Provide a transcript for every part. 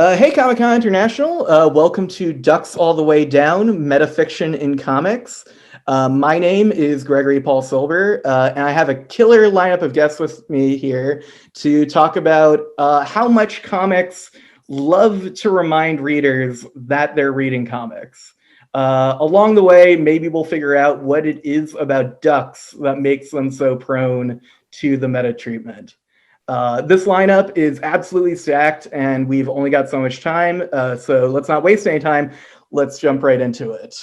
Hey, Comic-Con International. Welcome to Ducks All the Way Down, Metafiction in Comics. My name is Gregory Paul Silber, and I have a killer lineup of guests with me here to talk about how much comics love to remind readers that they're reading comics. Along the way, maybe we'll figure out what it is about ducks that makes them so prone to the meta treatment. This lineup is absolutely stacked, and we've only got so much time, so let's not waste any time. Let's jump right into it.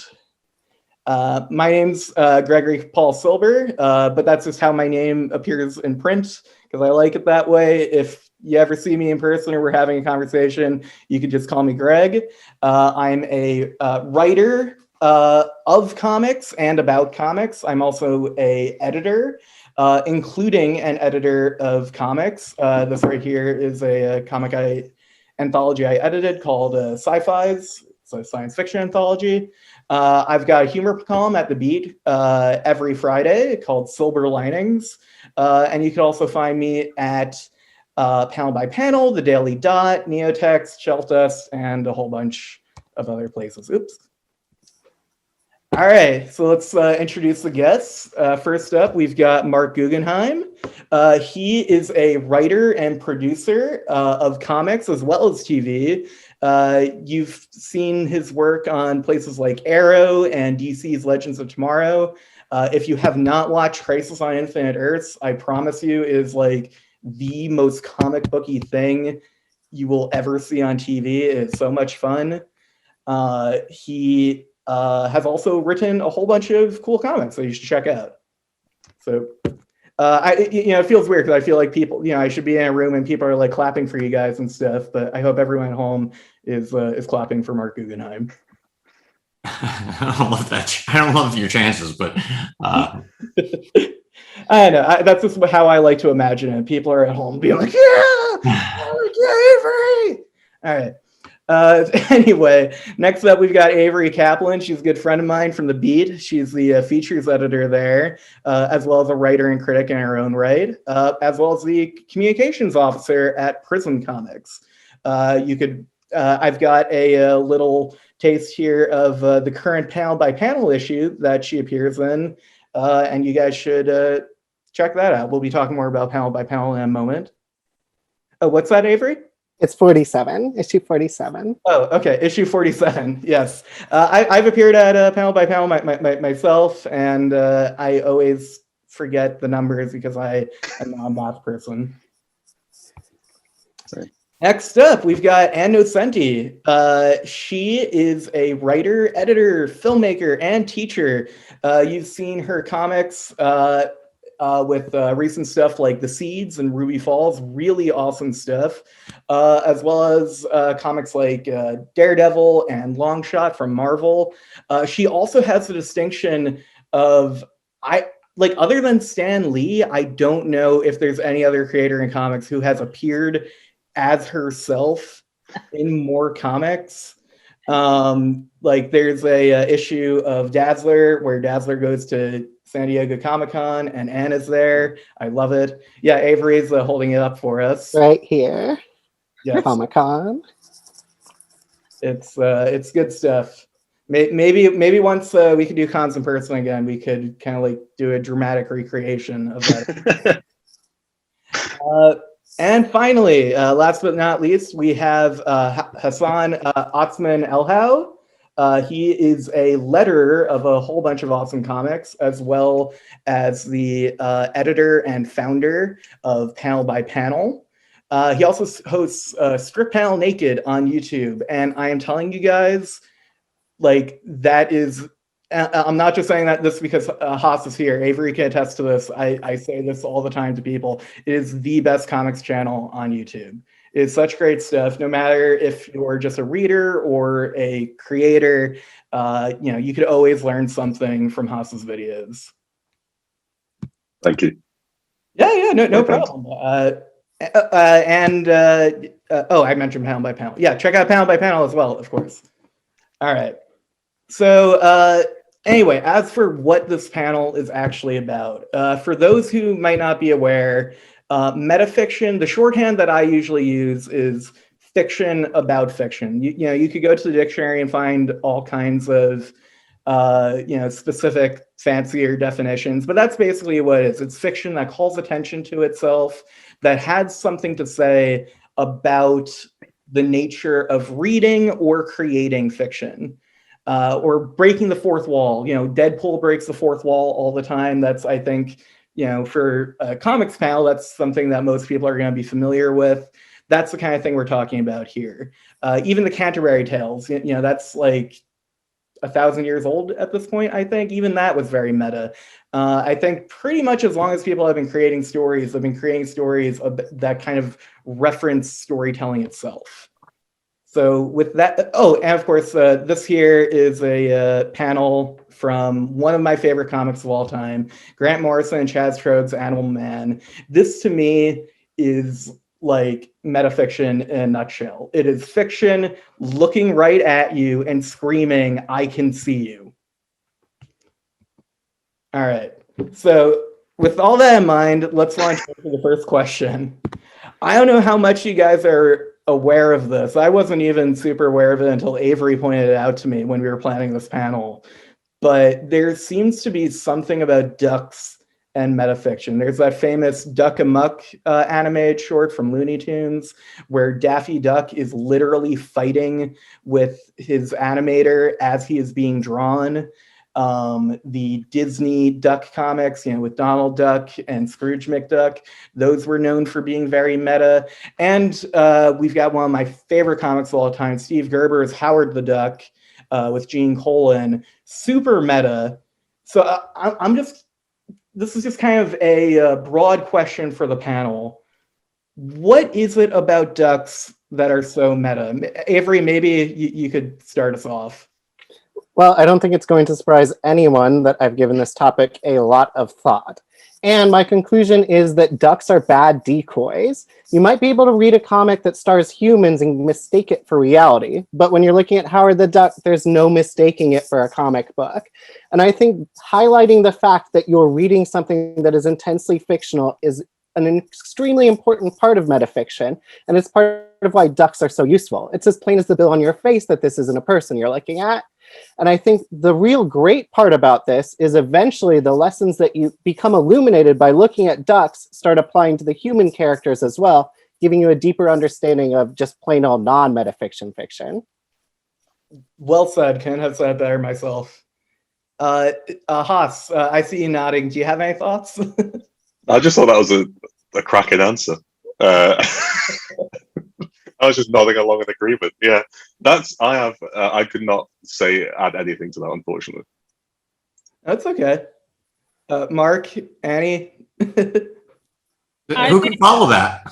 My name's Gregory Paul Silber, but that's just how my name appears in print, because I like it that way. If you ever see me in person or we're having a conversation, you can just call me Greg. I'm a writer of comics and about comics. I'm also an editor. Including an editor of comics. This right here is a comic anthology I edited called Sci-Fi's. It's a science fiction anthology. I've got a humor column at The Beat every Friday called Silver Linings. And you can also find me at Panel by Panel, The Daily Dot, Neotext, Shelfdust, and a whole bunch of other places. Oops. All right, so let's introduce the guests. First up, we've got Marc Guggenheim. He is a writer and producer of comics as well as TV. You've seen his work on places like Arrow and DC's Legends of Tomorrow. If you have not watched Crisis on Infinite Earths, I promise you it is like the most comic booky thing you will ever see on TV. It is so much fun. He has also written a whole bunch of cool comics that you should check out. So, it feels weird because I feel like people, I should be in a room and people are like clapping for you guys and stuff. But I hope everyone at home is clapping for Marc Guggenheim. I don't love that. I don't love your chances, but I know that's just how I like to imagine it. People are at home being like, "Yeah, Avery!" All right. Anyway, next up, we've got Avery Kaplan. She's a good friend of mine from The Beat. She's the features editor there, as well as a writer and critic in her own right, as well as the communications officer at Prism Comics. I've got a little taste here of the current Panel by Panel issue that she appears in, and you guys should check that out. We'll be talking more about Panel by Panel in a moment. Oh, what's that, Avery? It's 47, issue 47. Oh, okay, issue 47, yes. I've appeared at Panel by Panel myself, and I always forget the numbers because I am not a math person. Sorry. Next up, we've got Ann Nocenti. She is a writer, editor, filmmaker, and teacher. You've seen her comics with recent stuff like The Seeds and Ruby Falls, really awesome stuff, as well as comics like Daredevil and Longshot from Marvel. She also has the distinction of, other than Stan Lee, I don't know if there's any other creator in comics who has appeared as herself in more comics. There's a issue of Dazzler where Dazzler goes to San Diego Comic-Con and Ann is there. I love it. Yeah, Avery's holding it up for us. Right here. Yes. Comic-Con. It's good stuff. Maybe once we could do cons in person again, we could kind of do a dramatic recreation of that. And finally, last but not least, we have Hassan Otsmane-Elhaou. He is a letterer of a whole bunch of awesome comics, as well as the editor and founder of Panel by Panel. He also hosts Strip Panel Naked on YouTube. And I am telling you guys, that is, I'm not just saying that this because Haas is here. Avery can attest to this. I say this all the time to people. It is the best comics channel on YouTube. It's such great stuff. No matter if you're just a reader or a creator, you could always learn something from Haas's videos. Thank you. Yeah, no problem. I mentioned Panel by Panel. Yeah, check out Panel by Panel as well, of course. All right. So anyway, as for what this panel is actually about, for those who might not be aware, Metafiction, the shorthand that I usually use is fiction about fiction. You could go to the dictionary and find all kinds of specific fancier definitions, but that's basically what it is. It's fiction that calls attention to itself, that has something to say about the nature of reading or creating fiction, or breaking the fourth wall. Deadpool breaks the fourth wall all the time. That's, I think, for a comics panel, that's something that most people are going to be familiar with. That's the kind of thing we're talking about here. Even the Canterbury Tales, that's like 1,000 years old at this point, I think. Even that was very meta. I think pretty much as long as people have been creating stories, they've been creating stories that kind of reference storytelling itself. So with that, and of course, this here is a panel from one of my favorite comics of all time, Grant Morrison and Chaz Troge's Animal Man. This, to me, is like metafiction in a nutshell. It is fiction looking right at you and screaming, "I can see you." All right. So with all that in mind, let's launch into the first question. I don't know how much you guys are aware of this. I wasn't even super aware of it until Avery pointed it out to me when we were planning this panel. But there seems to be something about ducks and metafiction. There's that famous Duck Amuck animated short from Looney Tunes where Daffy Duck is literally fighting with his animator as he is being drawn. The Disney Duck comics, with Donald Duck and Scrooge McDuck, those were known for being very meta. And we've got one of my favorite comics of all time, Steve Gerber's Howard the Duck with Gene Colan, super meta. So this is just kind of a broad question for the panel. What is it about ducks that are so meta? Avery, maybe you could start us off. Well, I don't think it's going to surprise anyone that I've given this topic a lot of thought. And my conclusion is that ducks are bad decoys. You might be able to read a comic that stars humans and mistake it for reality. But when you're looking at Howard the Duck, there's no mistaking it for a comic book. And I think highlighting the fact that you're reading something that is intensely fictional is an extremely important part of metafiction. And it's part of why ducks are so useful. It's as plain as the bill on your face that this isn't a person you're looking at. And I think the real great part about this is eventually the lessons that you become illuminated by looking at ducks start applying to the human characters as well, giving you a deeper understanding of just plain old non-metafiction fiction. Well said. Couldn't have said it better myself. Haas, I see you nodding. Do you have any thoughts? I just thought that was a cracking answer. I was just nodding along in agreement. Yeah, I could not add anything to that, unfortunately. That's okay. Mark, Annie? Who can follow that?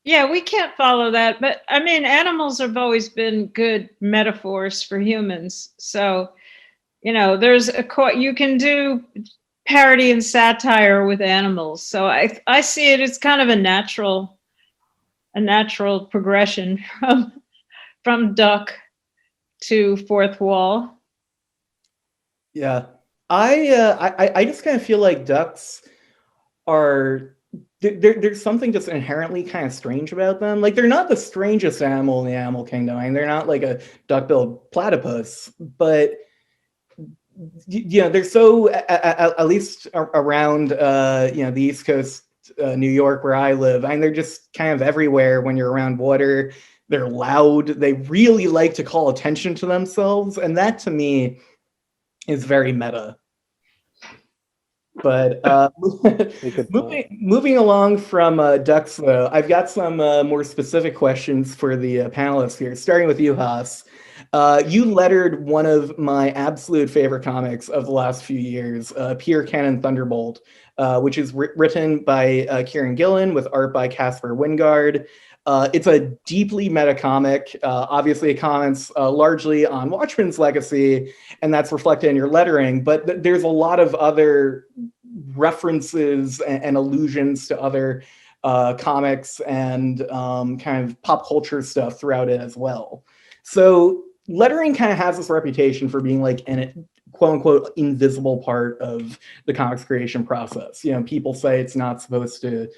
Yeah, we can't follow that. But I mean, animals have always been good metaphors for humans. So, there's you can do parody and satire with animals. So I see it as kind of a natural progression from duck to fourth wall. Yeah. I just kind of feel like ducks are there's something just inherently kind of strange about them. Like, they're not the strangest animal in the animal kingdom. I mean, they're not like a duck-billed platypus, but they're so, at least around the East Coast, New York, where I live. I mean, they're just kind of everywhere when you're around water. They're loud. They really like to call attention to themselves, and that to me is very meta. But moving along from ducks, though, I've got some more specific questions for the panelists here, starting with you, Haas. You lettered one of my absolute favorite comics of the last few years, Peter Cannon Thunderbolt, which is written by Kieran Gillen with art by Caspar Wingard. It's a deeply meta comic. Obviously, it comments largely on Watchmen's legacy, and that's reflected in your lettering. But there's a lot of other references and allusions to other comics and kind of pop culture stuff throughout it as well. So lettering kind of has this reputation for being like an quote unquote invisible part of the comics creation process. People say it's not supposed to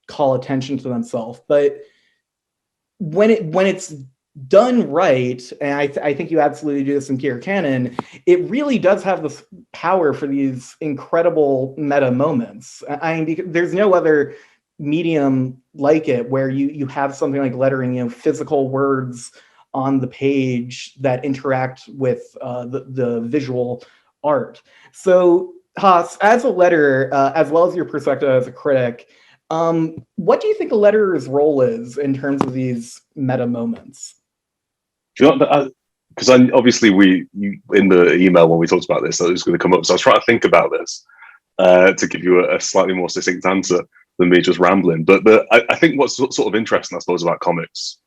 call attention to themselves. But when it's done right, and I think you absolutely do this in Peter Cannon, it really does have this power for these incredible meta moments. I mean, there's no other medium like it where you have something like lettering, you know, physical words on the page that interact with the visual art. So Haas, as a letterer, as well as your perspective as a critic, what do you think a letterer's role is in terms of these meta moments? Do you know, because obviously in the email when we talked about this, that was going to come up. So I was trying to think about this to give you a slightly more succinct answer than me just rambling. But I think what's sort of interesting, I suppose, about comics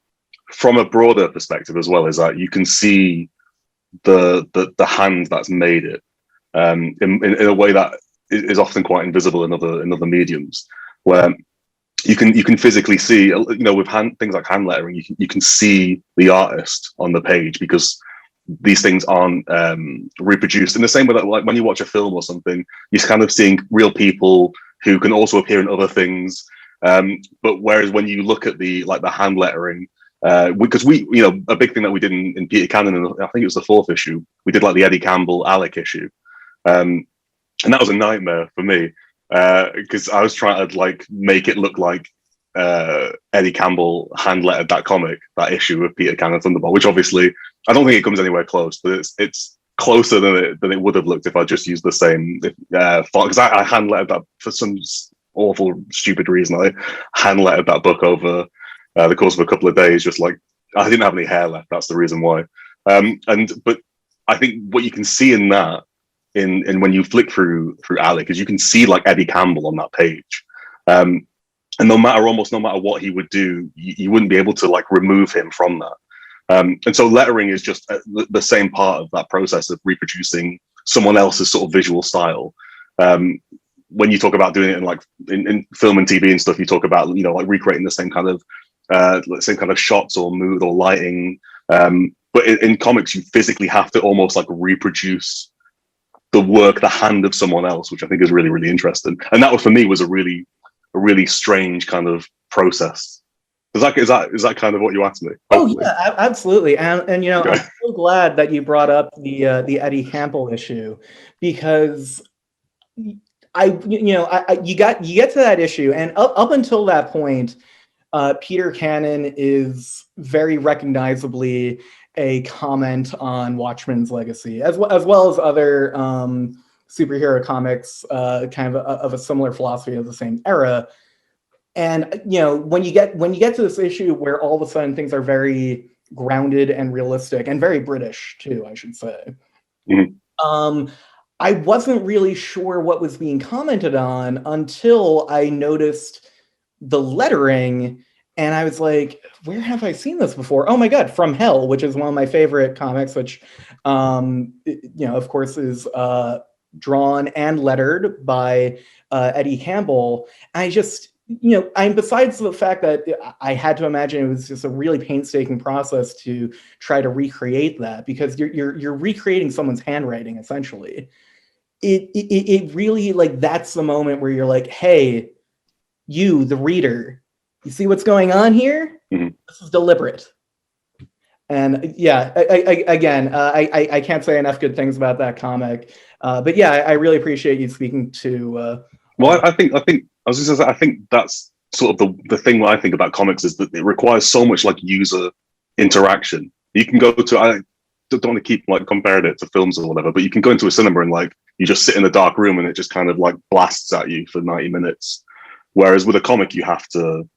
from a broader perspective as well is that you can see the hand that's made it in a way that is often quite invisible in other mediums, where you can physically see, you know, with things like hand lettering, you can see the artist on the page, because these things aren't reproduced in the same way that, like, when you watch a film or something, you're kind of seeing real people who can also appear in other things. But whereas when you look at the hand lettering, because you know, a big thing that we did in Peter Cannon, and I think it was the 4th issue, we did like the Eddie Campbell Alec issue, and that was a nightmare for me, because I was trying to like make it look like Eddie Campbell hand lettered that issue of Peter Cannon Thunderbolt, which obviously I don't think it comes anywhere close, but it's closer than it would have looked if I just used the same font, because I hand lettered that for some awful stupid reason. I hand lettered that book over the course of a couple of days, just like I didn't have any hair left. That's the reason why. But I think what you can see in that, in when you flick through Alec, is you can see like Eddie Campbell on that page, and no matter what he would do, you wouldn't be able to like remove him from that. And so lettering is just the same part of that process of reproducing someone else's sort of visual style. When you talk about doing it in film and TV and stuff, you talk about, you know, like recreating the same kind of shots or mood or lighting. But in comics, you physically have to almost like reproduce the hand of someone else, which I think is really, really interesting. And that, for me, was a really strange kind of process. Is that kind of what you asked me? Hopefully. Oh yeah, absolutely. And you know, Okay. I'm so glad that you brought up the Eddie Campbell issue, because you get to that issue, and up until that point, Peter Cannon is very recognizably a comment on Watchmen's legacy, as well as other superhero comics, kind of a similar philosophy of the same era. And you know, when you get to this issue where all of a sudden things are very grounded and realistic, and very British too, I should say. Mm-hmm. I wasn't really sure what was being commented on until I noticed the lettering, and I was like, where have I seen this before? Oh my God, From Hell, which is one of my favorite comics, which, you know, of course, is drawn and lettered by Eddie Campbell. I just, you know, besides the fact that I had to imagine it was just a really painstaking process to try to recreate that, because you're recreating someone's handwriting essentially. It really, like, that's the moment where you're like, hey, you, the reader, you see what's going on here? Mm-hmm. This is deliberate. And yeah, I can't say enough good things about that comic. But yeah, I really appreciate you speaking to. Well, I think I was just gonna say, I think that's sort of the thing that I think about comics, is that it requires so much like user interaction. You can go to, I don't want to keep like comparing it to films or whatever, but you can go into a cinema and like you just sit in a dark room and it just kind of like blasts at you for 90 minutes. Whereas with a comic, you have to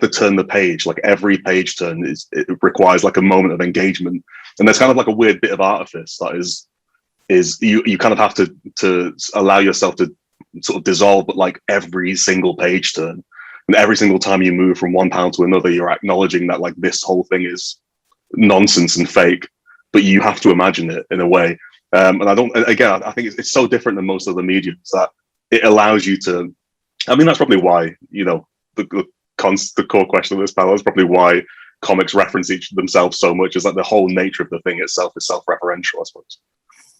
turn the page. Like every page turn it requires like a moment of engagement, and there's kind of like a weird bit of artifice that is you kind of have to allow yourself to sort of dissolve, but like every single page turn, and every single time you move from one panel to another, you're acknowledging that like this whole thing is nonsense and fake, but you have to imagine it in a way. And I think it's so different than most other mediums that it allows you to. I mean, that's probably why, you know, the core question of this panel is probably why comics reference themselves so much, is like the whole nature of the thing itself is self-referential, I suppose.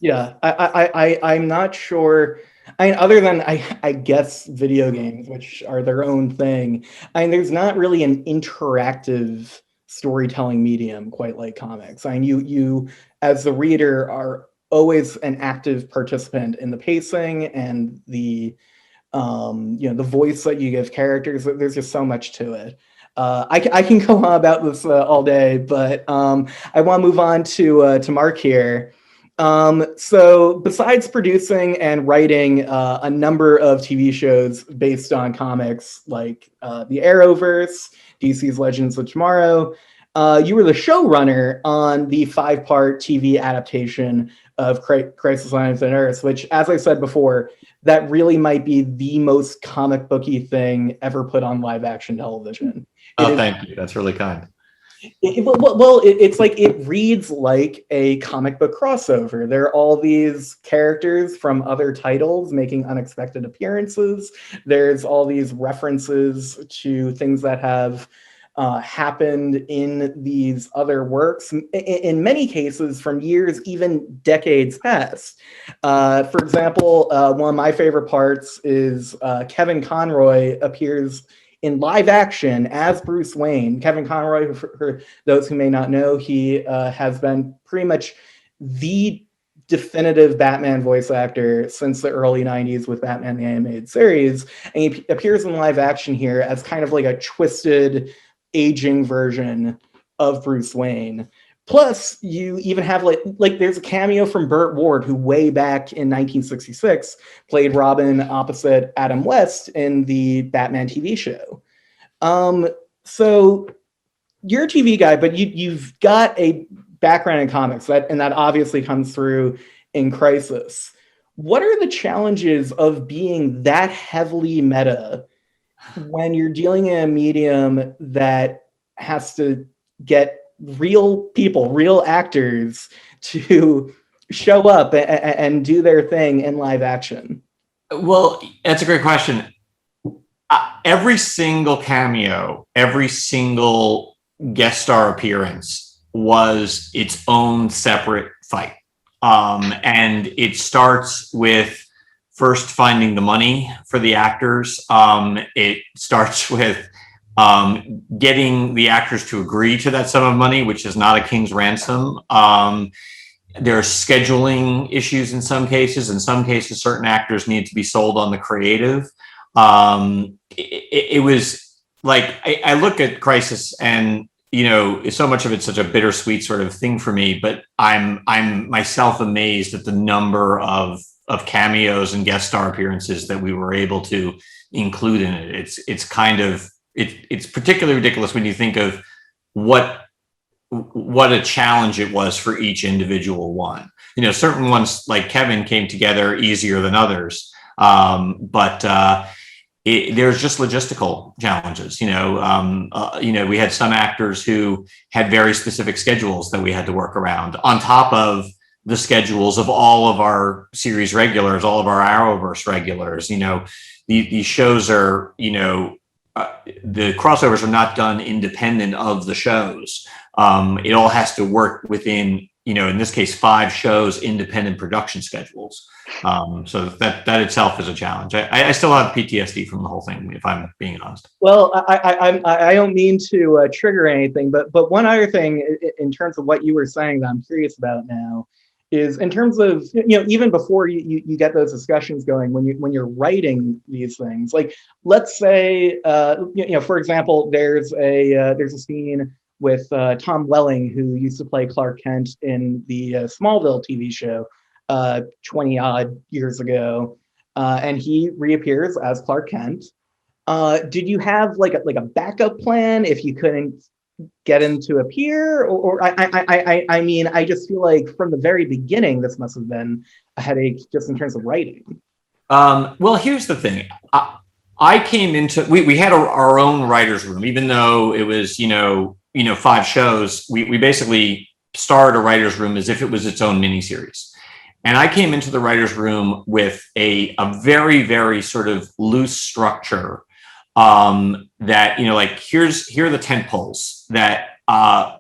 Yeah, I'm not sure I mean, other than I guess video games, which are their own thing. I mean, there's not really an interactive storytelling medium quite like comics. I mean, you as the reader are always an active participant in the pacing and the the voice that you give characters. There's just so much to it. I can go on about this all day, but I want to move on to Marc here. So besides producing and writing a number of TV shows based on comics like the Arrowverse, DC's Legends of Tomorrow, you were the showrunner on the 5-part TV adaptation of Crisis on Infinite Earths, which, as I said before, that really might be the most comic booky thing ever put on live action television. Thank you. That's really kind. It's like it reads like a comic book crossover. There are all these characters from other titles making unexpected appearances. There's all these references to things that have happened in these other works, in many cases from years, even decades past. For example, one of my favorite parts is Kevin Conroy appears in live action as Bruce Wayne. Kevin Conroy, for those who may not know, he has been pretty much the definitive Batman voice actor since the early 90s with Batman the Animated Series. And he appears in live action here as kind of like a twisted, aging version of Bruce Wayne. Plus, you even have like there's a cameo from Burt Ward, who way back in 1966 played Robin opposite Adam West in the Batman TV show. So you're a TV guy, but you've got a background in comics, and that obviously comes through in Crisis. What are the challenges of being that heavily meta when you're dealing in a medium that has to get real people, real actors to show up and do their thing in live action? Well, that's a great question. Every single cameo, every single guest star appearance was its own separate fight. And it starts with first finding the money for the actors. It starts with getting the actors to agree to that sum of money, which is not a king's ransom. There are scheduling issues in some cases. In some cases, certain actors need to be sold on the creative. It was like, I look at Crisis and, so much of it's such a bittersweet sort of thing for me, but I'm myself amazed at the number of cameos and guest star appearances that we were able to include in it. It's kind of, it's particularly ridiculous when you think of what a challenge it was for each individual one. Certain ones like Kevin came together easier than others, but there's just logistical challenges. We had some actors who had very specific schedules that we had to work around, on top of the schedules of all of our series regulars, all of our Arrowverse regulars. These shows are, the crossovers are not done independent of the shows. It all has to work within, in this case, 5 shows, independent production schedules. So that itself is a challenge. I still have PTSD from the whole thing, if I'm being honest. Well, I don't mean to trigger anything, but one other thing in terms of what you were saying that I'm curious about now is in terms of, even before you get those discussions going, when you're writing these things, like let's say, for example, there's a scene with Tom Welling, who used to play Clark Kent in the Smallville TV show 20 odd years ago, and he reappears as Clark Kent. Did you have like a backup plan if you couldn't get him to appear, or I mean, I just feel like from the very beginning this must have been a headache just in terms of writing. Well, here's the thing. I came into, we had our own writer's room, even though it was 5 shows. We basically started a writer's room as if it was its own miniseries. And I came into the writer's room with a very, very sort of loose structure that, here are the tent poles that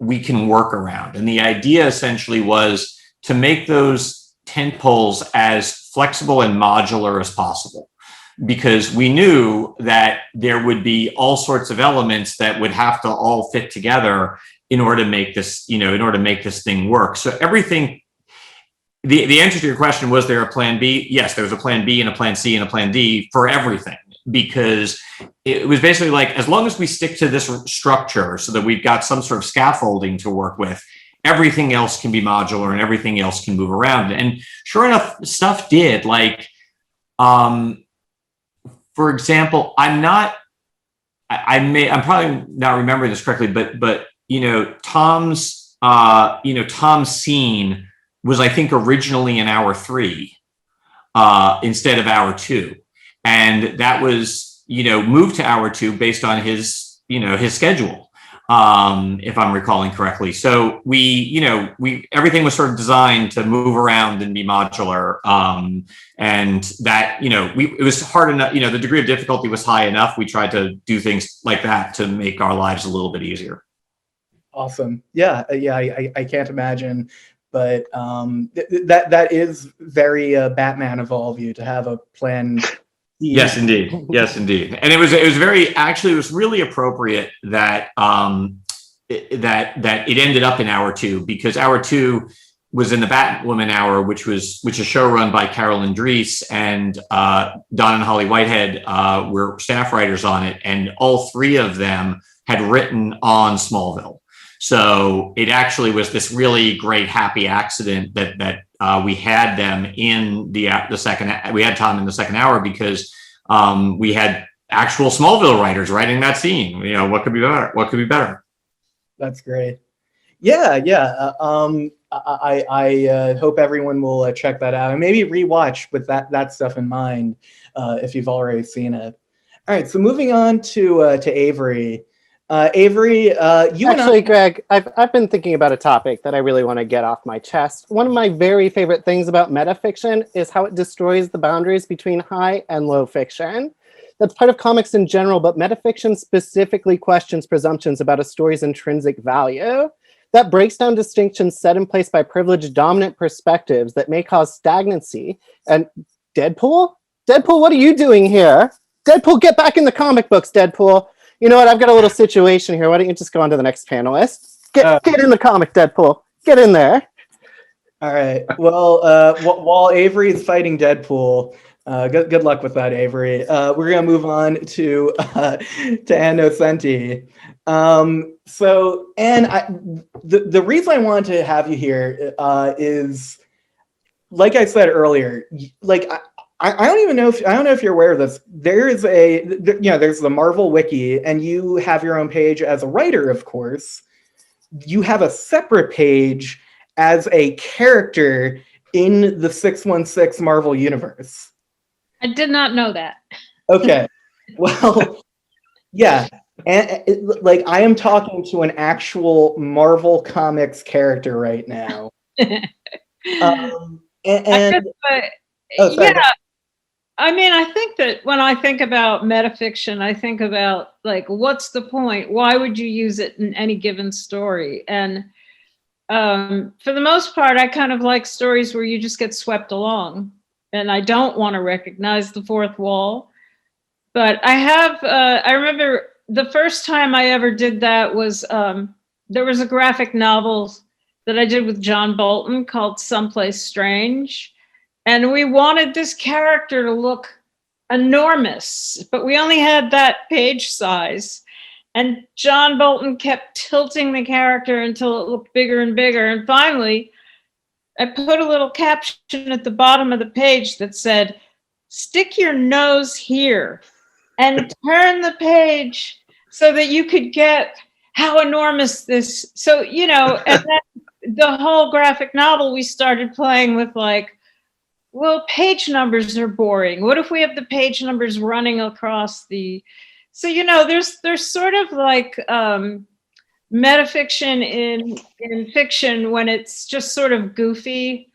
we can work around. And the idea essentially was to make those tent poles as flexible and modular as possible, because we knew that there would be all sorts of elements that would have to all fit together in order to make this, in order to make this thing work. So everything, the answer to your question, was there a plan B? Yes, there was a plan B and a plan C and a plan D for everything, because it was basically like, as long as we stick to this structure so that we've got some sort of scaffolding to work with, everything else can be modular and everything else can move around. And sure enough, stuff did. Like, for example, I'm probably not remembering this correctly, but Tom's scene was, I think, originally in hour 3 instead of hour 2. And that was, moved to hour 2 based on his schedule, if I'm recalling correctly. So everything was sort of designed to move around and be modular. And that, it was hard enough, the degree of difficulty was high enough. We tried to do things like that to make our lives a little bit easier. Awesome. Yeah. I can't imagine, but that is very Batman of all of you to have a plan. Yes, indeed. And it was really appropriate that that it ended up in hour 2, because hour 2 was in the Batwoman hour, which is a show run by Carolyn Dries, and Don and Holly Whitehead were staff writers on it, and all 3 of them had written on Smallville. So it actually was this really great happy accident that we had them in the second. We had Tom in the second hour because we had actual Smallville writers writing that scene. What could be better? What could be better? That's great. Yeah. I hope everyone will check that out and maybe rewatch with that stuff in mind if you've already seen it. All right. So moving on to Avery. Avery, you actually, and Greg, I've been thinking about a topic that I really want to get off my chest. One of my very favorite things about metafiction is how it destroys the boundaries between high and low fiction. That's part of comics in general, but metafiction specifically questions presumptions about a story's intrinsic value. That breaks down distinctions set in place by privileged dominant perspectives that may cause stagnancy. And Deadpool? Deadpool, what are you doing here? Deadpool, get back in the comic books, Deadpool. You know what? I've got a little situation here. Why don't you just go on to the next panelist? Get in the comic, Deadpool. Get in there. All right. Well, while Avery is fighting Deadpool, good luck with that, Avery. We're gonna move on to Ann Nocenti. So, Ann, the reason I wanted to have you here is, like I said earlier, like. I don't know if you're aware of this. There's the Marvel Wiki, and you have your own page as a writer, of course. You have a separate page as a character in the 616 Marvel universe. I did not know that. Okay. Well, yeah. And I am talking to an actual Marvel Comics character right now. Yeah. I mean, I think that when I think about metafiction, I think about, like, what's the point? Why would you use it in any given story? And for the most part, I kind of like stories where you just get swept along, and I don't want to recognize the fourth wall. But I remember the first time I ever did that was there was a graphic novel that I did with John Bolton called Someplace Strange. And we wanted this character to look enormous, but we only had that page size. And John Bolton kept tilting the character until it looked bigger and bigger. And finally, I put a little caption at the bottom of the page that said, "Stick your nose here," and turn the page so that you could get how enormous this. So, and then the whole graphic novel, we started playing with, like, well, page numbers are boring. What if we have the page numbers running across the... So, there's sort of like metafiction in fiction when it's just sort of goofy.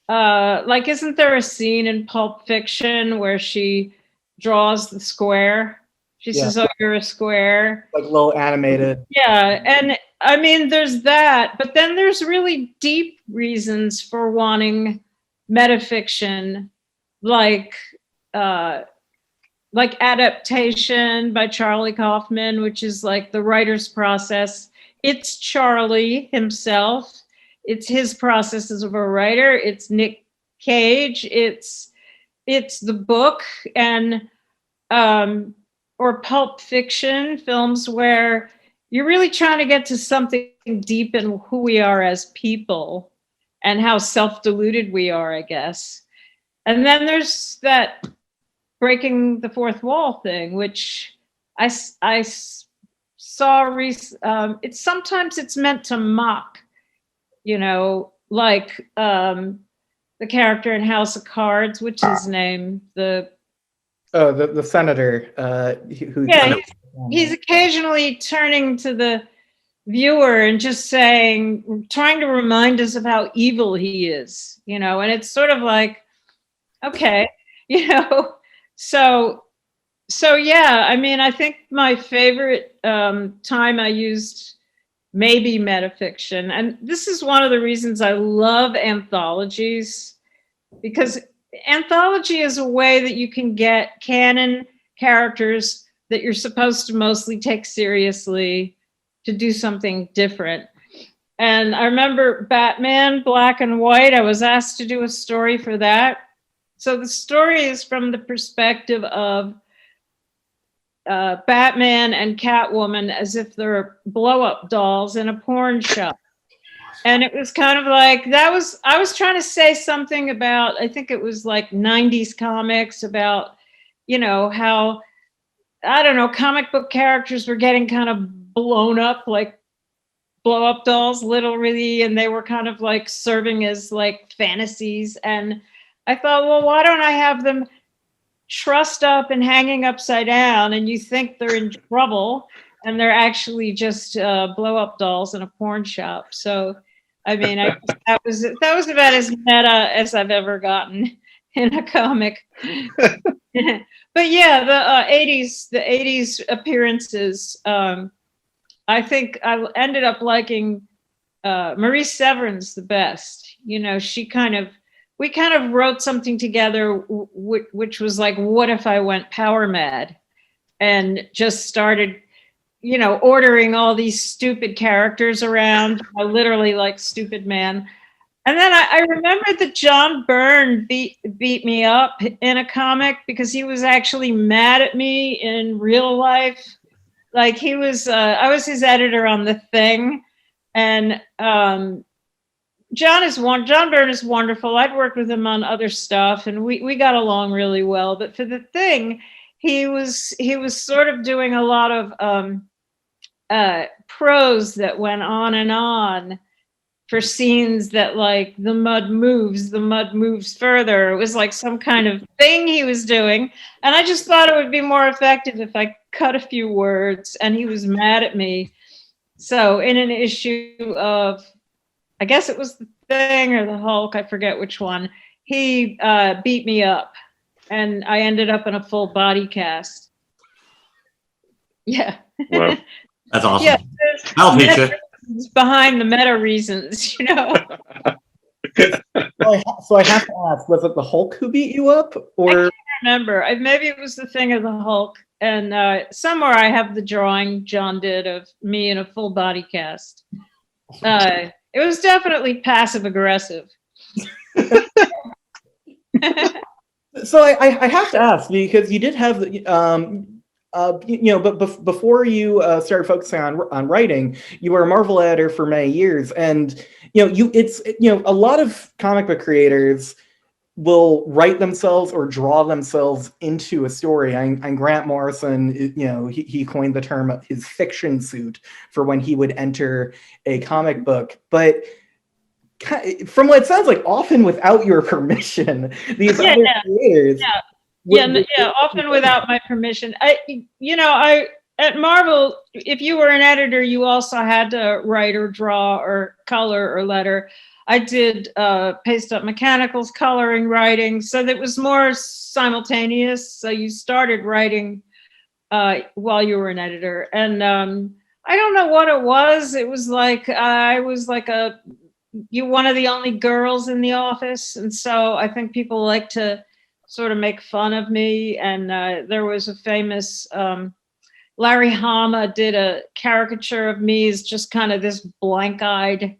Like, isn't there a scene in Pulp Fiction where she draws the square? She says, "Oh, you're a square." Like a little animated. Yeah, and I mean, there's that. But then there's really deep reasons for wanting metafiction like Adaptation by Charlie Kaufman, which is like the writer's process. It's Charlie himself. It's his process as a writer. It's Nick Cage. It's the book, and or Pulp Fiction, films where you're really trying to get to something deep in who we are as people and how self-deluded we are, I guess. And then there's that breaking the fourth wall thing, which I saw. It's sometimes it's meant to mock, like the character in House of Cards, which is his name, the senator. He's occasionally turning to the viewer and just trying to remind us of how evil he is, and it's sort of like, okay, so yeah, I mean, I think my favorite time I used maybe metafiction, and this is one of the reasons I love anthologies, because anthology is a way that you can get canon characters that you're supposed to mostly take seriously to do something different. And I remember Batman Black and White, I was asked to do a story for that. So the story is from the perspective of Batman and Catwoman as if they're blow-up dolls in a porn shop. And it was kind of like, I was trying to say something about, I think it was like 90s comics about, how, I don't know, comic book characters were getting kind of blown up, like blow-up dolls, literally, and they were kind of like serving as like fantasies. And I thought, well, why don't I have them trussed up and hanging upside down, and you think they're in trouble, and they're actually just blow-up dolls in a porn shop. So, I mean, that was about as meta as I've ever gotten in a comic. But yeah, the 80s appearances. I think I ended up liking Marie Severin's the best. We kind of wrote something together, which was like, what if I went power mad and just started, ordering all these stupid characters around. I literally like Stupid Man. And then I remember that John Byrne beat me up in a comic because he was actually mad at me in real life. Like I was his editor on The Thing, and John Byrne is wonderful. I'd worked with him on other stuff, and we got along really well. But for The Thing, he was sort of doing a lot of prose that went on and on for scenes that, like, the mud moves further. It was like some kind of thing he was doing. And I just thought it would be more effective if I cut a few words, and he was mad at me. So in an issue of, I guess it was The Thing or the Hulk, I forget which one, he beat me up, and I ended up in a full body cast. Yeah. Wow. That's awesome. Yeah, I'll hate you. Behind the meta reasons, So I have to ask, was it the Hulk who beat you up, or? I can't remember. Maybe it was The Thing or the Hulk. And somewhere I have the drawing John did of me in a full body cast. It was definitely passive aggressive. So I have to ask, because you did have but before you started focusing on writing, you were a Marvel editor for many years, and a lot of comic book creators will write themselves or draw themselves into a story. And Grant Morrison, he coined the term his fiction suit for when he would enter a comic book, but from what it sounds like, often without your permission, these other creators. Often without my permission. At Marvel, if you were an editor, you also had to write or draw or color or letter. I did Paste Up Mechanicals, coloring, writing, so that was more simultaneous. So you started writing while you were an editor, and I don't know what it was. It was like I was like one of the only girls in the office, and so I think people like to sort of make fun of me. And there was a famous Larry Hama did a caricature of me as just kind of this blank-eyed,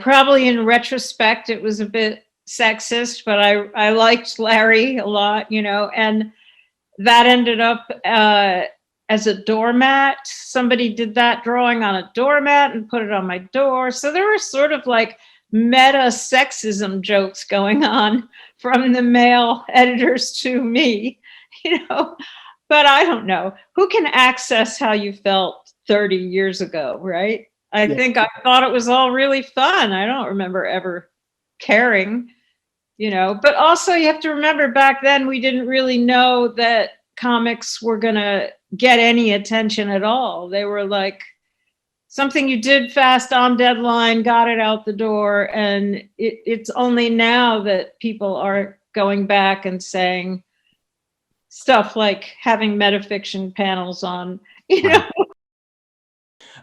probably in retrospect, it was a bit sexist, but I liked Larry a lot, and that ended up as a doormat. Somebody did that drawing on a doormat and put it on my door. So there were sort of like meta sexism jokes going on from the male editors to me, but I don't know. Who can access how you felt 30 years ago, right? I think I thought it was all really fun. I don't remember ever caring, but also you have to remember back then we didn't really know that comics were going to get any attention at all. They were like something you did fast on deadline, got it out the door. And it's only now that people are going back and saying stuff like having metafiction panels on,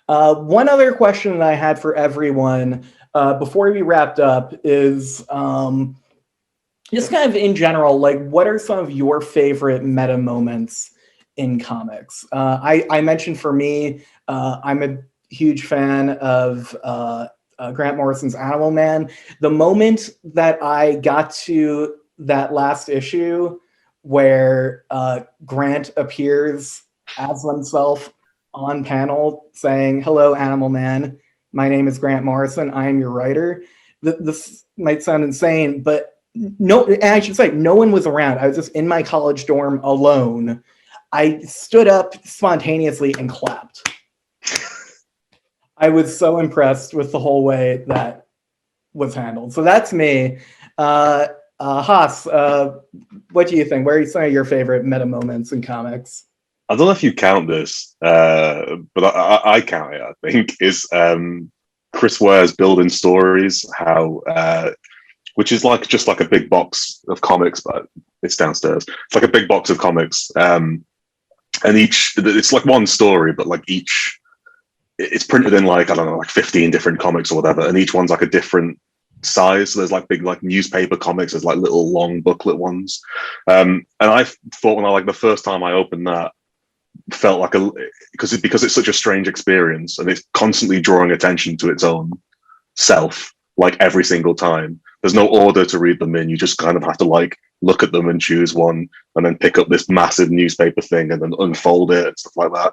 One other question that I had for everyone before we wrapped up is just kind of in general, like, what are some of your favorite meta moments in comics? I mentioned for me, I'm a huge fan of Grant Morrison's Animal Man. The moment that I got to that last issue where Grant appears as himself on panel saying, "Hello, Animal Man. My name is Grant Morrison. I am your writer." This might sound insane, but I should say, no one was around. I was just in my college dorm alone. I stood up spontaneously and clapped. I was so impressed with the whole way that was handled. So that's me. Haas, what do you think? Where are some of your favorite meta moments in comics? I don't know if you count this, but I count it, I think, is Chris Ware's Building Stories, which is like just like a big box of comics, but it's downstairs. It's like a big box of comics. And it's like one story, but like it's printed in like, I don't know, like 15 different comics or whatever. And each one's like a different size. So there's like big like newspaper comics, there's like little long booklet ones. And I thought when the first time I opened that, felt like because it's such a strange experience and it's constantly drawing attention to its own self, like every single time. There's no order to read them in. You just kind of have to like look at them and choose one and then pick up this massive newspaper thing and then unfold it and stuff like that.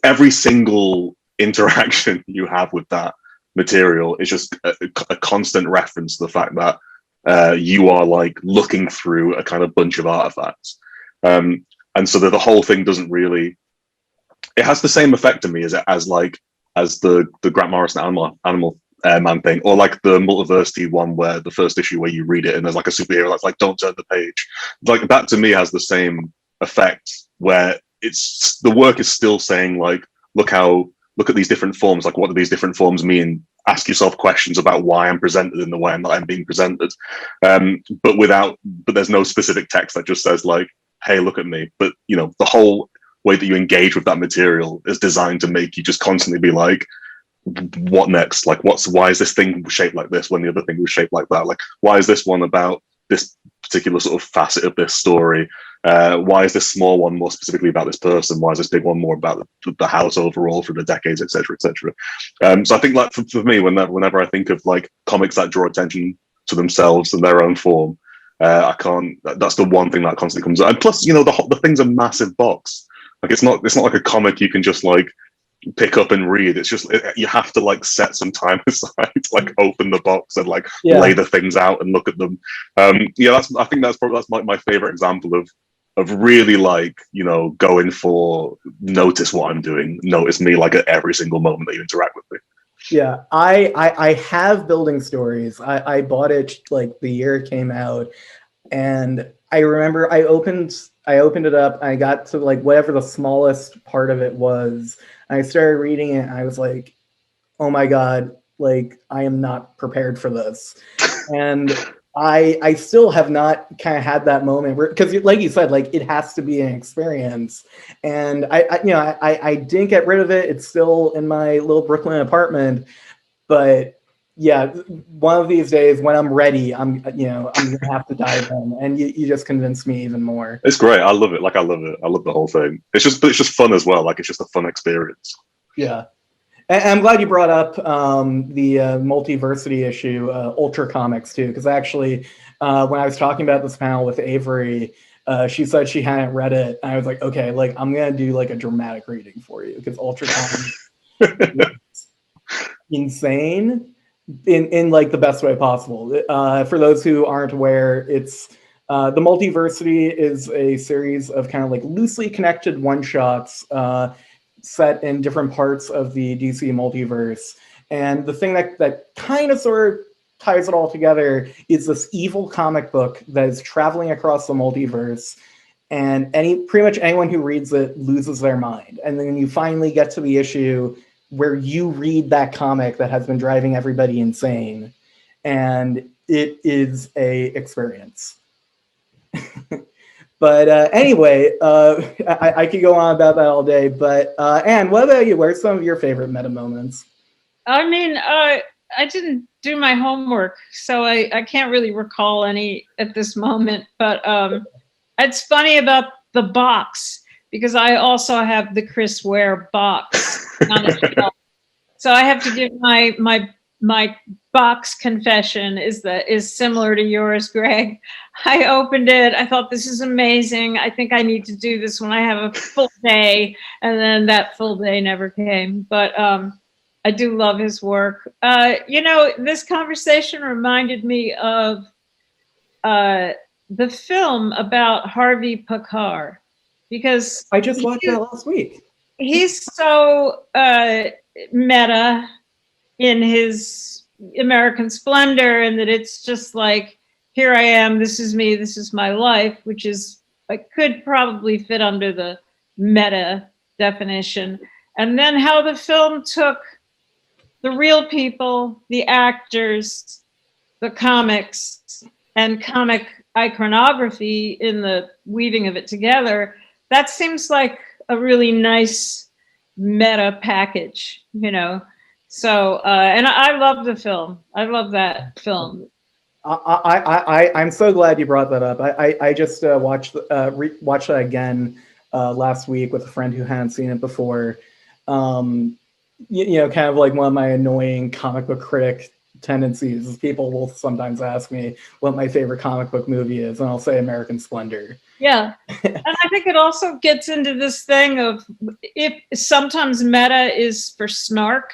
Every single interaction you have with that material is just a constant reference to the fact that you are like looking through a kind of bunch of artifacts. And so the whole thing doesn't really, it has the same effect to me as the Grant Morrison Animal Man thing, or like the Multiversity one where the first issue where you read it and there's like a superhero that's like, don't turn the page. Like that to me has the same effect where the work is still saying like, look at these different forms, like what do these different forms mean? Ask yourself questions about why I'm presented in the way I'm being presented. But there's no specific text that just says like, hey, look at me. But the whole way that you engage with that material is designed to make you just constantly be like, what next? Like, why is this thing shaped like this when the other thing was shaped like that? Like, why is this one about this particular sort of facet of this story? Why is this small one more specifically about this person? Why is this big one more about the house overall for the decades, etc., etc.? So I think like for me, whenever I think of like comics that draw attention to themselves and their own form, that's the one thing that constantly comes up. And plus, the thing's a massive box. Like it's not like a comic you can just like pick up and read. It's just you have to like set some time aside to like open the box and like lay the things out and look at them. I think that's my favorite example of really like going for notice what I'm doing, notice me like at every single moment that you interact with me. Yeah, I have Building Stories. I bought it like the year it came out, and I remember I opened it up. I got to like whatever the smallest part of it was. I started reading it. And I was like, "Oh my god! Like I am not prepared for this," and I still have not kind of had that moment where, because like you said, like it has to be an experience, and I didn't get rid of it. It's still in my little Brooklyn apartment, but yeah, one of these days when I'm ready, I'm gonna have to dive in, and you just convinced me even more. It's great. I love it. I love it. I love the whole thing. It's just fun as well. Like, it's just a fun experience. Yeah. And I'm glad you brought up the multiversity issue, Ultra Comics too, because actually, when I was talking about this panel with Avery, she said she hadn't read it, and I was like, okay, like I'm gonna do like a dramatic reading for you because Ultra Comics is insane in like the best way possible. For those who aren't aware, it's the Multiversity is a series of kind of like loosely connected one-shots set in different parts of the DC multiverse. And the thing that kind of sort of ties it all together is this evil comic book that is traveling across the multiverse, and pretty much anyone who reads it loses their mind. And then you finally get to the issue where you read that comic that has been driving everybody insane, and it is a experience. But anyway, I could go on about that all day. But Anne, what about you? Where's some of your favorite meta moments? I mean, I didn't do my homework, so I can't really recall any at this moment. But it's funny about the box, because I also have the Chris Ware box on the shelf. So I have to give my box confession is similar to yours, Greg. I opened it. I thought, this is amazing. I think I need to do this when I have a full day. And then that full day never came. But I do love his work. This conversation reminded me of the film about Harvey Pekar, because I just watched that last week. He's so meta in his American Splendor, and that it's just like, here I am, this is me, this is my life, which is, I could probably fit under the meta definition. And then how the film took the real people, the actors, the comics, and comic iconography in the weaving of it together. That seems like a really nice meta package, So, and I love the film. I love that film. I'm so glad you brought that up. I just watched that again last week with a friend who hadn't seen it before. Kind of like one of my annoying comic book critic tendencies is people will sometimes ask me what my favorite comic book movie is, and I'll say American Splendor. Yeah, and I think it also gets into this thing of, if sometimes meta is for snark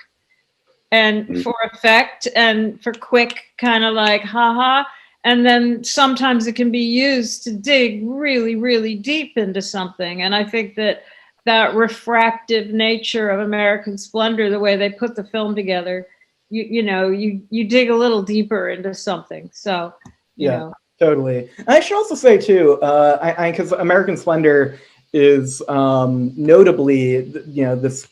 and for effect and for quick kind of like haha, and then sometimes it can be used to dig really, really deep into something. And I think that refractive nature of American Splendor, the way they put the film together, you dig a little deeper into something. So you know. Totally. I should also say too, because American Splendor is notably, this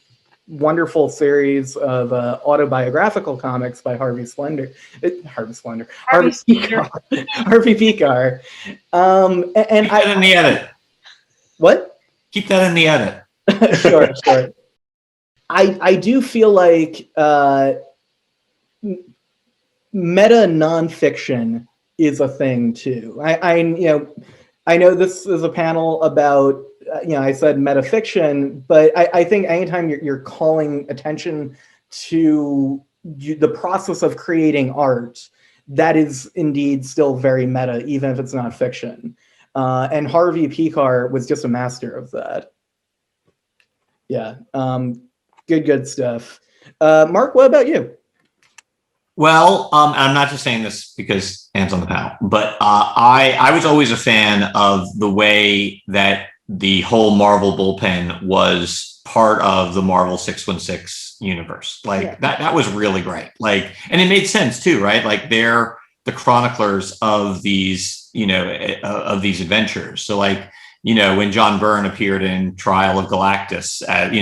wonderful series of autobiographical comics by Harvey Pekar. And Keep that in the edit. What? Keep that in the edit. Sure. I do feel like meta nonfiction is a thing too. I know this is a panel about I said metafiction, but I think anytime you're calling attention to the process of creating art, that is indeed still very meta, even if it's not fiction. And Harvey Pekar was just a master of that. Yeah, good stuff. Mark, what about you? Well, I'm not just saying this because Ann's on the panel, but I was always a fan of the way that the whole Marvel bullpen was part of the Marvel 616 universe. Like that was really great. Like, and it made sense too, right? Like they're the chroniclers of these, of these adventures. So like, when John Byrne appeared in Trial of Galactus,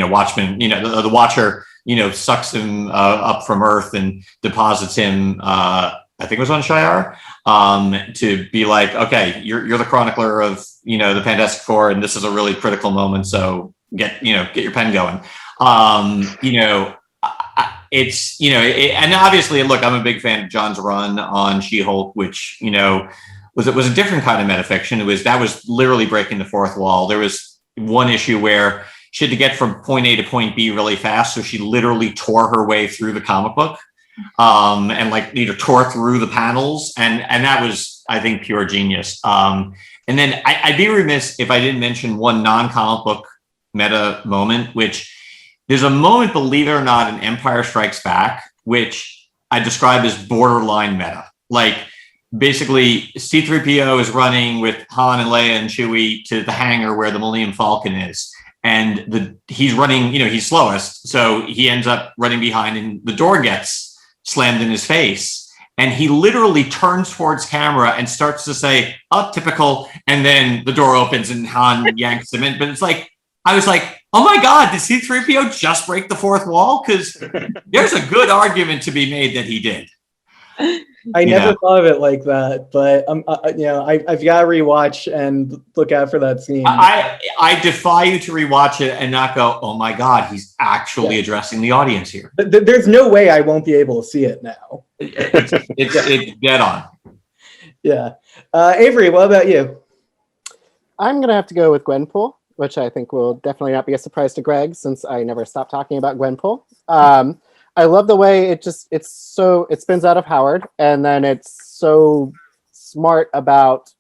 Watchmen, the Watcher, sucks him up from Earth and deposits him, I think it was on Shi'ar, to be like, okay, you're the chronicler of, the Fantastic Four, and this is a really critical moment. So get your pen going. it's, and obviously, look, I'm a big fan of John's run on She-Hulk, which, was a different kind of metafiction. That was literally breaking the fourth wall. There was one issue where she had to get from point A to point B really fast. So she literally tore her way through the comic book, and tore through the panels. And that was, I think, pure genius. And then I'd be remiss if I didn't mention one non-comic book meta moment, which there's a moment, believe it or not, in Empire Strikes Back, which I describe as borderline meta. Like, basically, C-3PO is running with Han and Leia and Chewie to the hangar where the Millennium Falcon is. And he's running, he's slowest. So he ends up running behind and the door gets slammed in his face. And he literally turns towards camera and starts to say, "Oh, typical." And then the door opens and Han yanks him in. But it's like, I was like, oh my God, did C-3PO just break the fourth wall? Because there's a good argument to be made that he did. I never thought of it like that, but I've got to rewatch and look out for that scene. I defy you to rewatch it and not go, oh my God, he's actually addressing the audience here. There's no way I won't be able to see it now. It's dead on. Yeah. Avery, what about you? I'm going to have to go with Gwenpool, which I think will definitely not be a surprise to Greg, since I never stopped talking about Gwenpool. I love the way it spins out of Howard, and then it's so smart about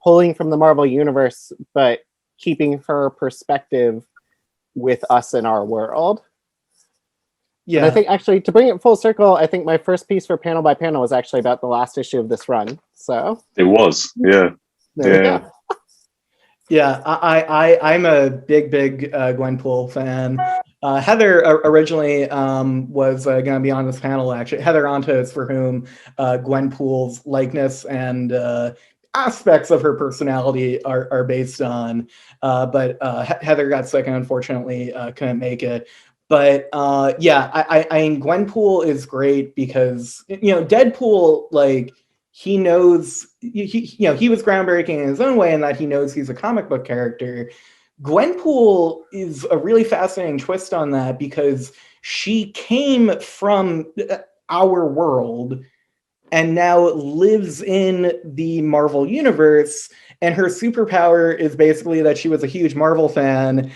pulling from the Marvel universe, but keeping her perspective with us in our world. Yeah. And I think, actually, to bring it full circle, I think my first piece for Panel by Panel was actually about the last issue of this run. So it was, yeah. Yeah. Yeah, I'm a big Gwenpool fan. Heather originally was going to be on this panel, actually. Heather Ontos, for whom Gwenpool's likeness and aspects of her personality are based on. But Heather got sick and unfortunately couldn't make it. But yeah, I mean, Gwenpool is great because, Deadpool, like, he knows, he was groundbreaking in his own way in that he knows he's a comic book character. Gwenpool is a really fascinating twist on that because she came from our world and now lives in the Marvel universe. And her superpower is basically that she was a huge Marvel fan.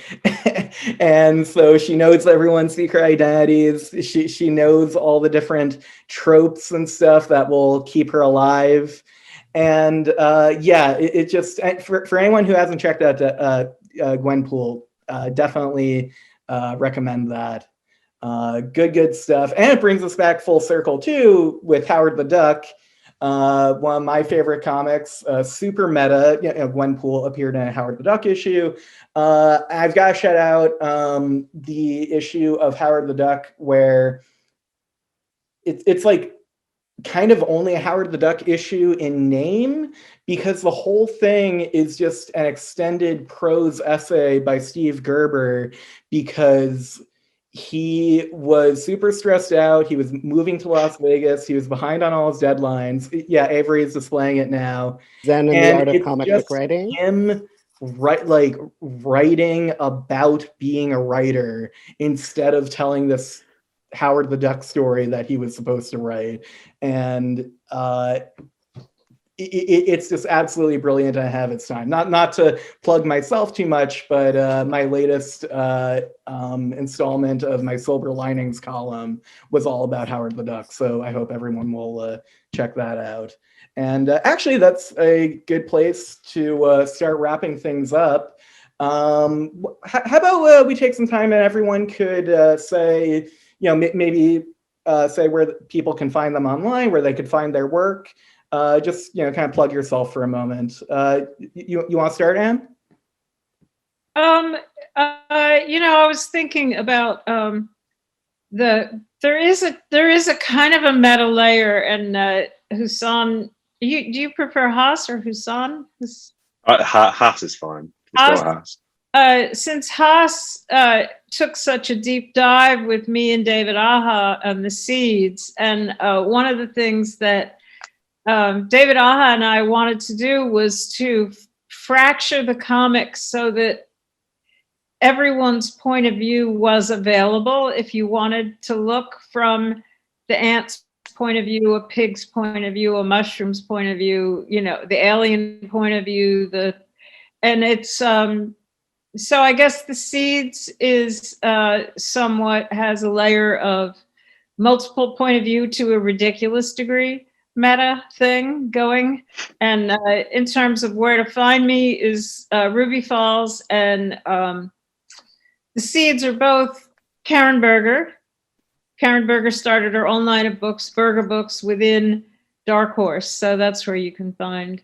And so she knows everyone's secret identities. She knows all the different tropes and stuff that will keep her alive. And it just, for anyone who hasn't checked out Gwenpool, definitely recommend that. Good stuff. And it brings us back full circle too with Howard the Duck. One of my favorite comics, super meta. Gwenpool appeared in a Howard the Duck issue. I've got to shout out the issue of Howard the Duck where it's like kind of only a Howard the Duck issue in name, because the whole thing is just an extended prose essay by Steve Gerber, because he was super stressed out. He was moving to Las Vegas. He was behind on all his deadlines. Yeah, Avery is displaying it now. Zen in the art of comic book writing. Him writing about being a writer instead of telling this Howard the Duck story that he was supposed to write. And it's just absolutely brilliant to have its time. Not to plug myself too much, but my latest installment of my Silver Linings column was all about Howard the Duck. So I hope everyone will check that out. And actually, that's a good place to start wrapping things up. How about we take some time and everyone could say, maybe say where people can find them online, where they could find their work. Just kind of plug yourself for a moment. You want to start, Ann? I was thinking about there is a kind of a meta layer, and Hassan. Do you prefer Haas or Hassan? Haas is fine. Haas. Since Haas took such a deep dive with me and David Aha on the seeds, and one of the things that David Aha and I wanted to do was to fracture the comics so that everyone's point of view was available. If you wanted to look from the ant's point of view, a pig's point of view, a mushroom's point of view, you know, the alien point of view, and it's so I guess the seeds is somewhat has a layer of multiple point of view to a ridiculous degree meta thing going. And in terms of where to find me is Ruby Falls, and the seeds are both Karen Berger. Karen Berger started her own line of books, Berger Books, within Dark Horse. So that's where you can find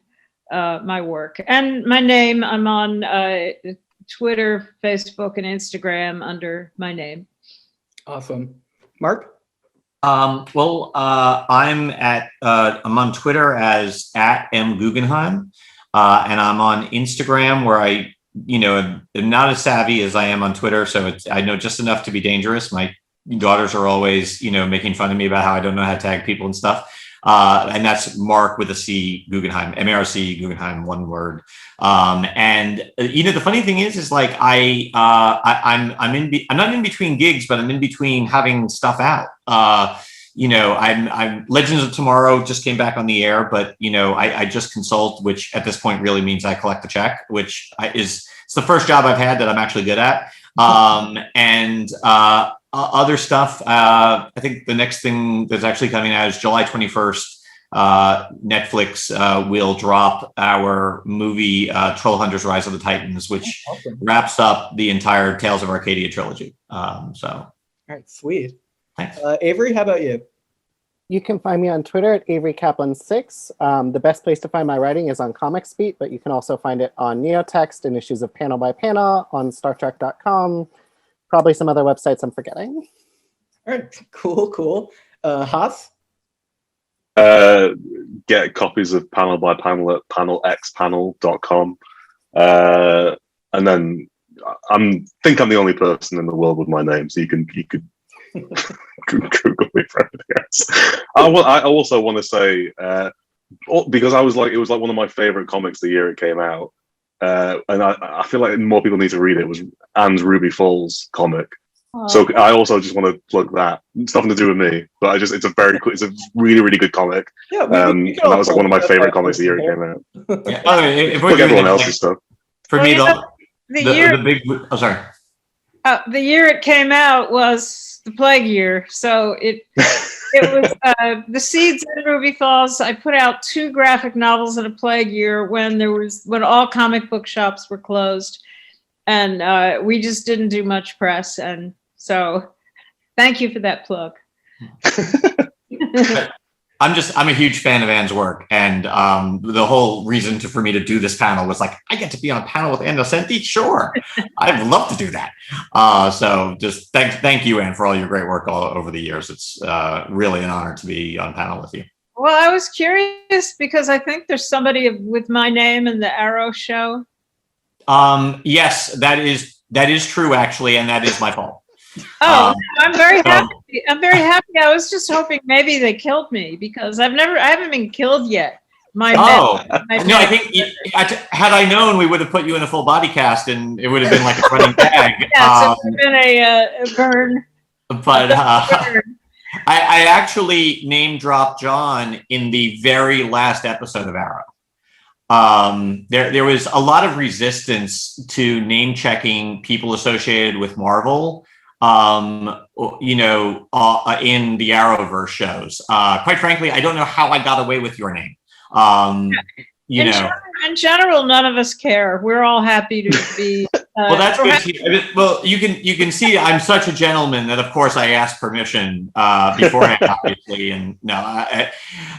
my work. And my name, I'm on Twitter, Facebook, and Instagram under my name. Awesome. Mark? I'm on Twitter as @MGuggenheim, and I'm on Instagram where I, am not as savvy as I am on Twitter. So I know just enough to be dangerous. My daughters are always, making fun of me about how I don't know how to tag people and stuff. And that's Marc with a C Guggenheim, MARC Guggenheim, one word. The funny thing is like I'm not in between gigs, but I'm in between having stuff out. I'm Legends of Tomorrow just came back on the air, but I just consult, which at this point really means I collect the check, which it's the first job I've had that I'm actually good at. Other stuff, I think the next thing that's actually coming out is July 21st. Netflix will drop our movie Trollhunters Rise of the Titans, which wraps up the entire Tales of Arcadia trilogy. All right, sweet. Thanks. Avery, how about you? You can find me on Twitter at Avery Kaplan 6. The best place to find my writing is on ComicsBeat, but you can also find it on Neotext and issues of Panel by Panel, on StarTrek.com, probably some other websites I'm forgetting. All right, cool. Haas? Get copies of Panel by Panel at PanelxPanel.com. And then I think I'm the only person in the world with my name, so you could Google me for everything else. I also want to say, because it was like one of my favorite comics the year it came out, and I feel like more people need to read it. It was Ann's Ruby Falls comic. So I also just want to plug that. It's nothing to do with me, but it's a really, really good comic. Yeah, and that was like one of my favorite comics the year it came out. Yeah. If we're plug everyone doing else's stuff. For me, the big. Oh, sorry. The year it came out was the plague year, so it was the seeds in Ruby Falls. I put out 2 graphic novels in a plague year when all comic book shops were closed, and we just didn't do much press. And so, thank you for that plug. I'm a huge fan of Ann's work, and the whole reason for me to do this panel was like, I get to be on a panel with Ann Nocenti. Sure, I'd love to do that. So just thank you, Ann, for all your great work all over the years. It's really an honor to be on panel with you. Well, I was curious because I think there's somebody with my name in the Arrow show. Yes, that is true, actually, and that is my fault. Oh, I'm very happy. I'm very happy. I was just hoping maybe they killed me because I haven't been killed yet. I think had I known, we would have put you in a full body cast, and it would have been like a running gag. Yes, it would have been a burn. But I actually name dropped John in the very last episode of Arrow. There was a lot of resistance to name checking people associated with Marvel. In the Arrowverse shows. Quite frankly, I don't know how I got away with your name. In general, none of us care. We're all happy to be. Well, that's good. Well, you can see I'm such a gentleman that, of course, I ask permission beforehand, obviously. And no,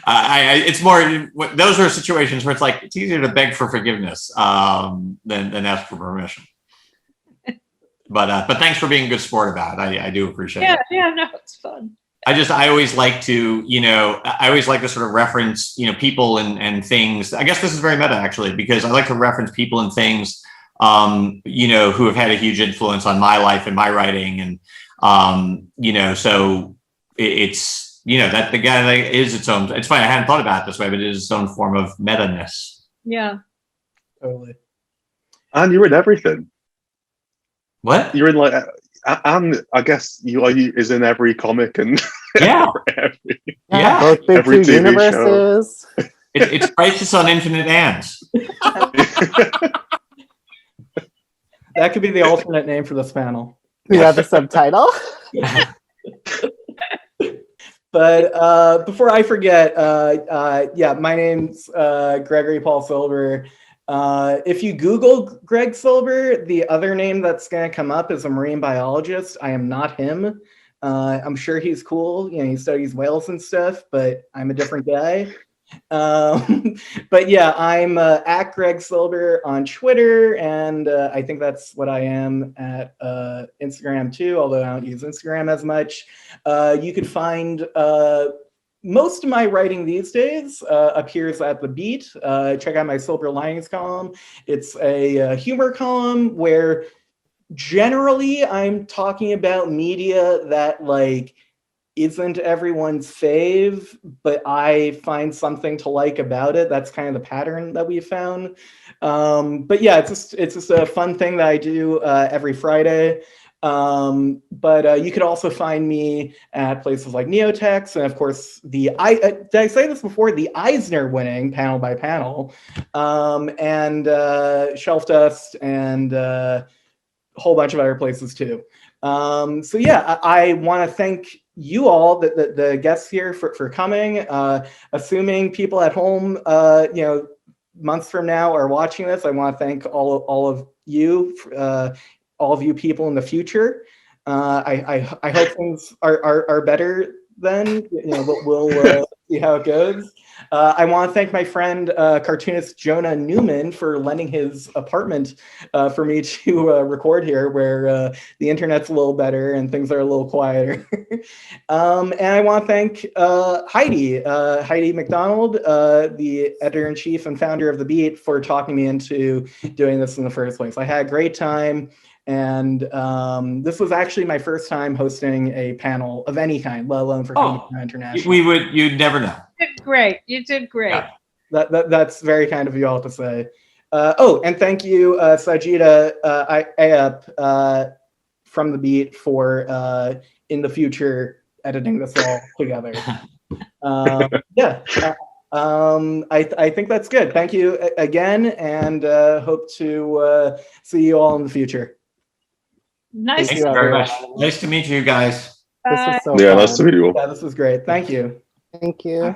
it's more. Those are situations where it's easier to beg for forgiveness than ask for permission. But thanks for being a good sport about it. I do appreciate it. Yeah, no, it's fun. I always like to, sort of reference, people and things. I guess this is very meta, actually, because I like to reference people and things, who have had a huge influence on my life and my writing. And, so it's, that the guy is its own. It's funny, I hadn't thought about it this way, but it is its own form of meta-ness. Yeah. Totally. And you're in everything. What? You're in like, and I guess you is in every comic and Yeah. Yeah. Both big Every two TV universes. It's Crisis on Infinite Ants. That could be the alternate name for this panel. Yeah, the subtitle. But before I forget, yeah, my name's Gregory Paul Silber. If you Google Greg Silber, the other name that's going to come up is a marine biologist. I am not him. I'm sure he's cool. You know, he studies whales and stuff, but I'm a different guy. But yeah, I'm at Greg Silber on Twitter, and I think that's what I am at Instagram too, although I don't use Instagram as much. You could find most of my writing these days appears at The Beat. Check out my Silver Linings column. It's a humor column where generally I'm talking about media that like isn't everyone's fave, but I find something to like about it. That's kind of the pattern that we found. But yeah, it's just a fun thing that I do every Friday. But you could also find me at places like Neotex, and of course did I say this before? The Eisner-winning Panel by Panel, and Shelf Dust, and a whole bunch of other places too. So yeah, I want to thank you all, the guests here, for coming. Assuming people at home, you know, months from now are watching this, I want to thank all of you, all of you people in the future. I hope things are better then. You know, we'll see how it goes. I want to thank my friend cartoonist Jonah Newman for lending his apartment for me to record here, where the internet's a little better and things are a little quieter. And I want to thank Heidi McDonald, the editor-in-chief and founder of The Beat, for talking me into doing this in the first place. I had a great time. And this was actually my first time hosting a panel of any kind, let alone for Comic-Con International. You'd never know. You did great. You did great. Yeah. That's very kind of you all to say. Oh, and thank you, Sajida Ayap from The Beat, for in the future editing this all together. Yeah. I think that's good. Thank you again, and hope to see you all in the future. Nice. Thank you very much. Nice to meet you guys. This was so Yeah, fun. nice to meet you all. Yeah, this was great. Thank you. Thank you.